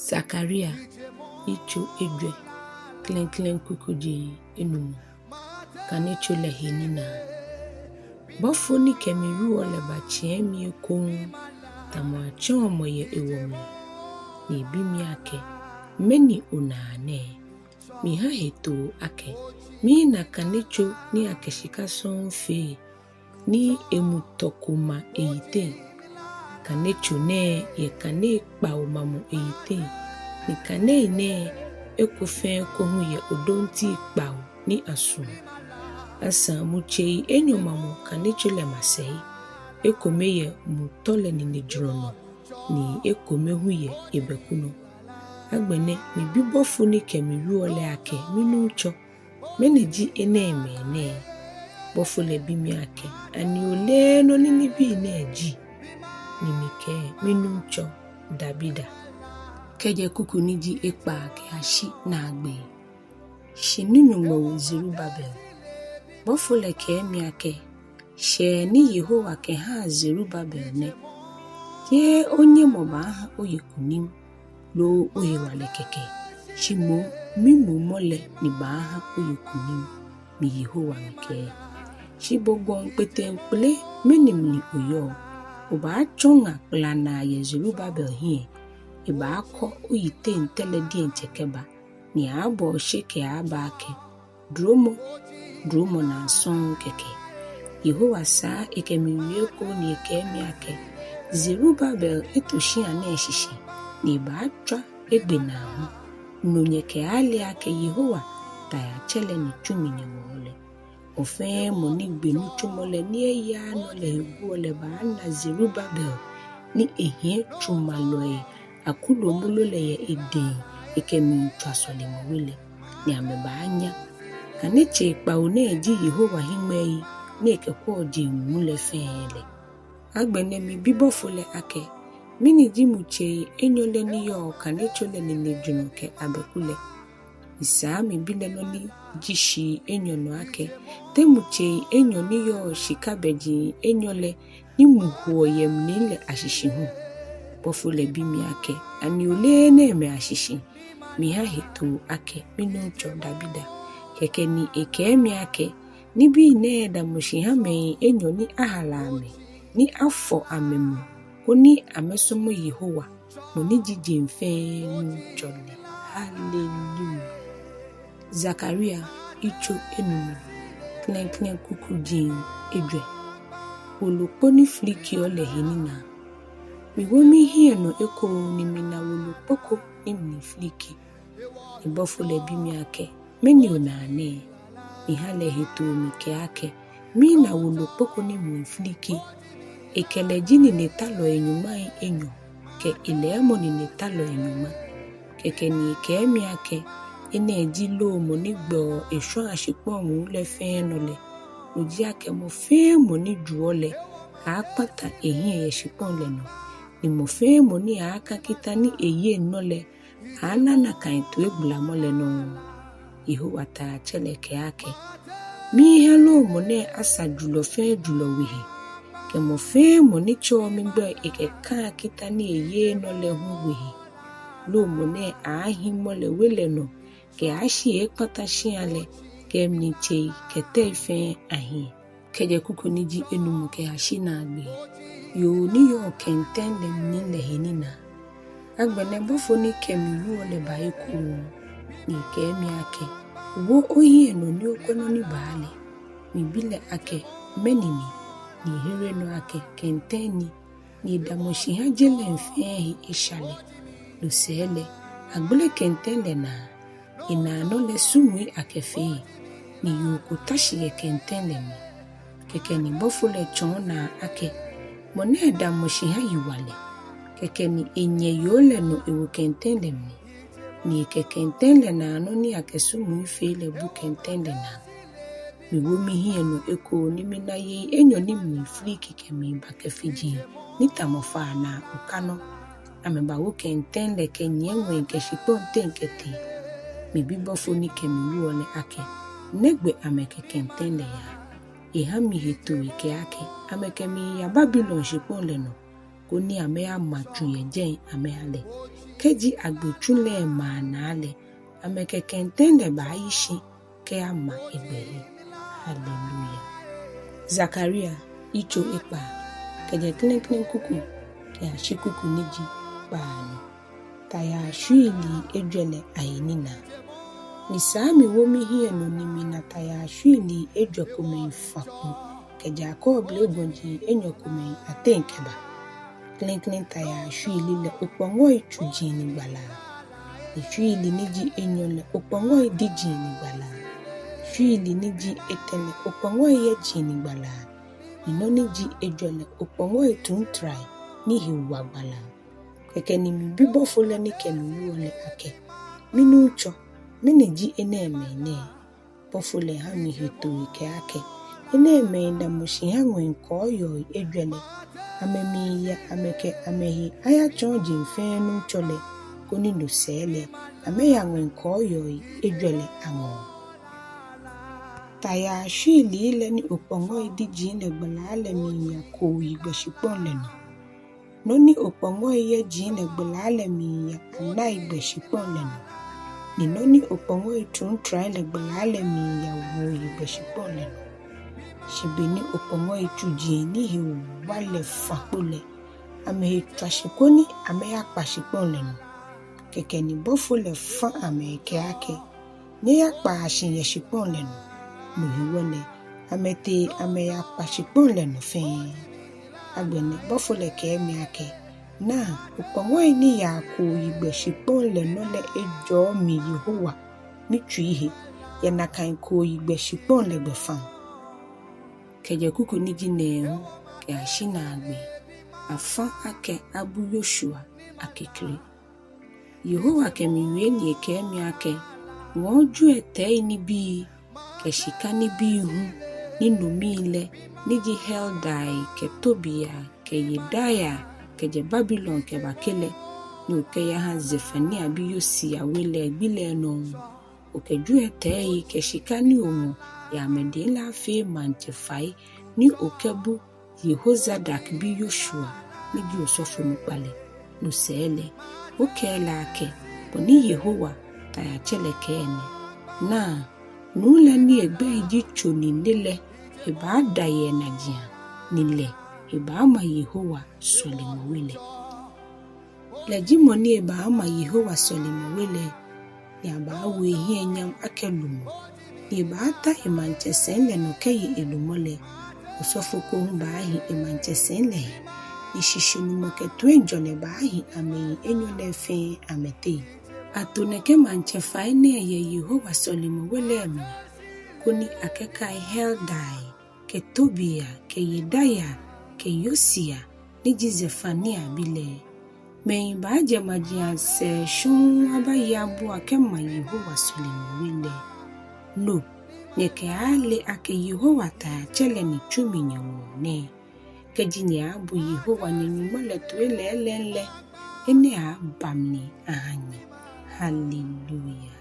Zakaria icho ejwɛ klen kukuji enum Kanetso le Ninaa bɔfo ni kemiru le bachie mi kon tamoacho moye ewomi ni bi mi ake meni onane mi ha heto ake mi na Kanetso ni akeshika son fe ni emutokuma eite Kanetso ne ye kane pa omamu eite ni kane ne ekofen kohu ye odonti pa ni asu asa muchei enyomamu Kanetso le masei ekomeye mutole ni nejrono ni ekome huye ebekuno agbene mi bibofo ni kemiru ole ake minucho meneji enemene bofo le bi mi ake ani ole no ni bi na eji ni mike minucho dabida keje kuku niji ekpa ke ashi na agbe shini Nyɔŋmɔ Zerubabel bofo le ke mi ake she ni Yehowa ke ha Zerubabel ne ye onye moba ha oyekunim lo oye wale keke shimo mimu mole ni ba ha oyekunim mi Yehowa mike shibogon petemple menim ni oyo oba chonga plana ye Zerubabel hie eba akọ oyite ntele di nchekeba ni abo sheke abake dromo na son keke Yehowa sa ekemiwie ko ni ekemi ake Zerubabel etoshi ane shishi ni ba twa egbe na ho nonye ke ale ake Yehowa Tayaa chele ni chumi nyewole ofe moni gbenu chumole ni eya no le egu ole ba na Zerubabel ni ehie chumaloe akulo mulo le ye ede ekemi twasole mwile ni ameba anya Kanetso pa one eji Yehowa himei ni ekekwo di mule fele agbene mi bibofo le ake mini ji muche enyole ni yo Kanetso le nejuno ke abekule isa mi bile no ni jishi enyono ake te muche enyo ni yo shikabeji enyole ni muhuo yem ni le ashishi hu bofo le bi mi ake ani ole na eme ashishi mi ha heto ake minucho dabida keke ni eke mi ake ni bi ne da mushi ha me enyo ni ahalame ni afọ amemu koni amesomo Yehowa moni jiji mfe nuchole hallelujah Zakaria icho enum klen kukuji ejwɛ Wolokpo ni filikiɔ le Ninaa mi womi hie no eko ni mina wolokpoko ni filiki ibofo le bi mi ake meni onane mi hale heto mi ke ake mi na wolokpoko ni filiki ekele jini netalo enyuma enyo ke ilemo ni netalo enyuma keke ni ke mi ake ene eji lo mo ni gbo esho asipo mu le fe no le oji ake mo fe mo ni juole apata ehie yeshipo le no ni mo fe mo ni aka kita ni eye no le ana na kan to egbula mo le no Yehowa Tayaa chele ke ake mi hello mo ne asa julo fe julo wihi ke mo fe mo ni cho mi gbe eke kan kita ni eye no le hu wihi lo mo ne ahi mo le wele no ke ashi ekpata shi ale ke mi chei ke te fe ahi keje kuku niji enum ke ashi na agbe yo ni yo kɛntɛŋ le ni le Ninaa agbene bofo ni kemiru ole ba eku ni ke mi ake wo oyi no ni okono ni baale mi bile ake menini ni here no ake kɛntɛŋ ni damoshi ha jele mfe ishale lo sele agbele kɛntɛŋ le na ina no le sumui akefe ni yoko tashi ye kɛntɛŋ le mi keke ni bofo le chon na ake mone damoshi ha yiwale keke ni enye yole no ewo kɛntɛŋ le mi ni kɛntɛŋ le na no ni akesumu ife le bu kɛntɛŋ le na mi wo mi hie no eko ni mina ye enyo ni mi filiki ke mi ba kefiji ni tamofa na ukano ameba wo kɛntɛŋ le ke nyenwe ke shiponte nkete mi bibofo ni ke mi wo le ake negbe ameke kɛntɛŋ le ya eha mi heto ike ake ameke mi ya Babylon shipon le no koni ame amatu yejen ame ale keji agbotule manale ame kɛntɛŋ ba yishi ke ama egbehi. Hallelujah. Zakaria icho ekpa keje klenklen kuku ke ashikuku niji bani. Tayaa shwiilii ejwɛ ainina. Nisami womi hie no nimi na tayaa shwiilii ejwɛ komen faku ke Jacob le bonji enyo komen atenkeba. Klenklen tayaa shwiilii le ukpongoi chujini bala. Shwiilii niji enyo le ukpongoi dijini bala. Shwiilii niji etele ukpongoi yejini bala. Inoniji ejwɛ le ukpongoi tuntrai nihi wagbala. Keke ni mibibo fole ni kemi wole ake. Minucho, miniji enemene. Bofole ha mi hito ike ake. Eneme da mushi ha nwenko yo ejwele. Amemi ya ameke amehi. Aya chonji mfenu chole. Koni lusele. Ame ya nwenko yo ejwele amo. Tayaa shwiilii le ni ukpongo idiji ne gbala mi ya kowi gbeshipon le no. Noni ukpongo ye jine gbala mi ya anai gbeshipon le no. Ni noni ukpongo tuntrai le gbala mi ya woyi gbeshipon le no. Shibini ukpongo chujini hi wale fakule. Ame hi trashikoni ame ya kpashipon le no. Keke ni bofo le fa ame eke ake. Nye ya kpashin ye shipon le no. Muhiwole amete ame ya kpashipon le no fe. Agbene bofo le ke eme ake. Na ukpongo ni ya koyi gbeshipon le no le ejo mi Yehowa mi twihe. Ya nakan koyi gbeshipon le gbefan. Keje kuku niji nehu ke ashina agbe. Afa ake abu Yoshua akekre. Yehowa kemiwe ni eke eme ake. Wonju ete ni bi keshika ni bihu ni numile niji Heldai ke Tobia ke Yedaya ke je Babylon ke bakele ni uke ya ha Zefania bi Yosia wele gbile no uke ju ete keshika ni omo ya medela fe manchefai ni ukebu Yehozadak bi Yoshua niji osofo mukpale no sele uke la ke poni Yehowa taya chele ke ene na nule ni egbe ijicho ni nile eba daye na jia nile eba ama Yehowa solimu wile. Lejimo ni eba ama Yehowa solimu wile ni aba awe hie nyam akelumo. Ni eba ata emanchesen le no keye elumole. Usofoko humba ahi emanchesen le. Ishishinu moketu enjone ba ahi ame enyo lefe amete. Atoneke manchefai ne ye Yehowa solimu wele mi. Koni akekai Heldai, ke Tobia, ke Yedaya, ke Yosia, niji Zefania bile. Meimba jemajia se shun abayabu akema Yehowa solimu wele. No, neke ale ake Yehowa ta chele ni chumi nyawo ne. Kejini abu Yehowa ni nyumole tuwele elenle. Ene abamni ahanye. Hallelujah.